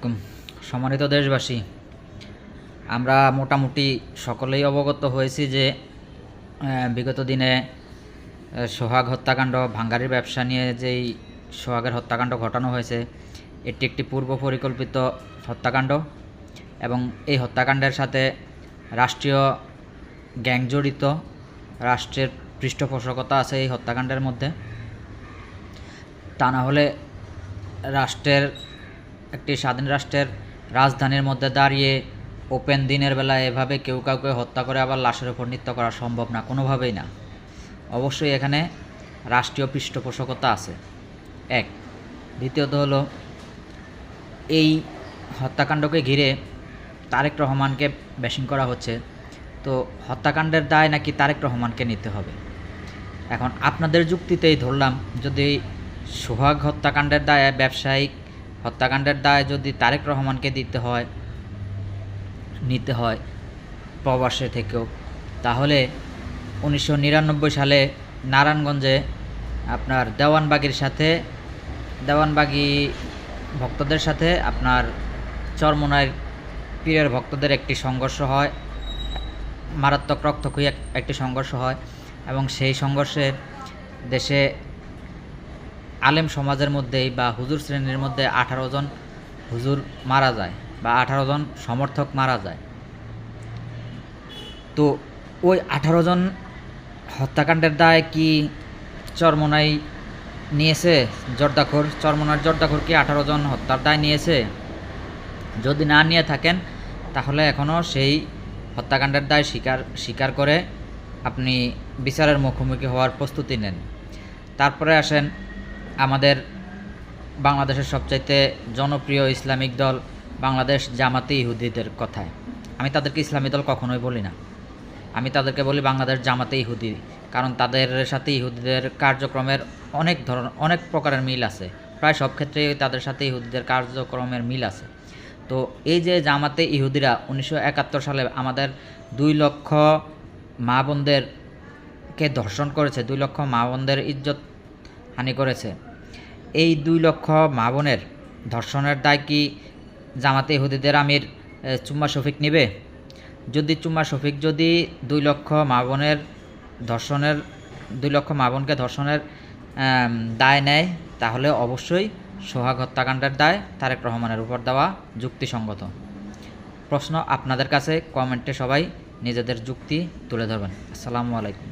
আলাইকুম। সম্মানিত দেশবাসী, আমরা মোটামুটি সকলেই অবগত হয়েছি যে বিগত দিনে সোহাগ হত্যাকাণ্ড, ভাঙ্গারির ব্যবসা নিয়ে যেই সোহাগের হত্যাকাণ্ড ঘটানো হয়েছে, এটি একটি পূর্ব পরিকল্পিত হত্যাকাণ্ড এবং এই হত্যাকাণ্ডের সাথে রাষ্ট্রীয় গ্যাং জড়িত, রাষ্ট্রের পৃষ্ঠপোষকতা আছে এই হত্যাকাণ্ডের মধ্যে। তা না হলে রাষ্ট্রের একটি স্বাধীন রাষ্ট্রের রাজধানীর মধ্যে দাঁড়িয়ে ওপেন দিনের বেলা এভাবে কেউ কাউকে হত্যা করে আবার লাশের উপর নৃত্য করা সম্ভব না, কোনোভাবেই না। অবশ্যই এখানে রাষ্ট্রীয় পৃষ্ঠপোষকতা আছে এক। দ্বিতীয়ত হলো, এই হত্যাকাণ্ডকে ঘিরে তারেক রহমানকে ব্যাশিং করা হচ্ছে। তো হত্যাকাণ্ডের দায় নাকি তারেক রহমানকে নিতে হবে। এখন আপনাদের যুক্তিতেই ধরলাম, যদি সোহাগ হত্যাকাণ্ডের দায়, ব্যবসায়িক হত্যাকাণ্ডের দায় যদি তারেক রহমানকে নিতে হয় প্রবাসে থেকেও, তাহলে 1999 সালে নারায়ণগঞ্জে আপনার দেওয়ানবাগি ভক্তদের সাথে আপনার চরমোনাইয়ের পীরের ভক্তদের একটি সংঘর্ষ হয়, মারাত্মক রক্তক্ষয়ী একটি সংঘর্ষ হয় এবং সেই সংঘর্ষে দেশে আলেম সমাজের মধ্যেই বা হুজুর শ্রেণীর মধ্যে 18 জন হুজুর মারা যায় বা 18 জন সমর্থক মারা যায়। তো ওই 18 জন হত্যাকাণ্ডের দায় কি চরমোনাই নিয়েছে? চরমোনার জর্দাখোর কি 18 জন হত্যার দায় নিয়েছে? যদি না নিয়ে থাকেন, তাহলে এখনও সেই হত্যাকাণ্ডের দায় স্বীকার করে আপনি বিচারের মুখোমুখি হওয়ার প্রস্তুতি নেন। তারপরে আসেন আমাদের বাংলাদেশের সবচাইতে জনপ্রিয় ইসলামিক দল বাংলাদেশ জামাতে ইহুদিদের কথায়। আমি তাদেরকে ইসলামী দল কখনোই বলি না, আমি তাদেরকে বলি বাংলাদেশ জামাতে ইহুদি। কারণ তাদের সাথে ইহুদিদের কার্যক্রমের অনেক প্রকারের মিল আছে, প্রায় সব ক্ষেত্রেই তাদের সাথে ইহুদিদের কার্যক্রমের মিল আছে। তো এই যে জামাতে ইহুদিরা 1971 সালে আমাদের 2 লক্ষ মা বোনদেরকে ধর্ষণ করেছে, 2 লক্ষ মা বোনদের ইজ্জত হানি করেছে। এই 2 লক্ষ মা বোনের ধর্ষণের দায় কি জামাতে ইহুদিদের আমির চুম্মা শফিক নেবে? যদি চুম্মা শফিক 2 লক্ষ মা বোনকে ধর্ষণের দায় নেয়, তাহলে অবশ্যই সোহাগ হত্যাকাণ্ডের দায় তারেক রহমানের উপর দেওয়া যুক্তিসঙ্গত। প্রশ্ন আপনাদের কাছে, কমেন্টে সবাই নিজেদের যুক্তি তুলে ধরবেন। আসসালামু আলাইকুম।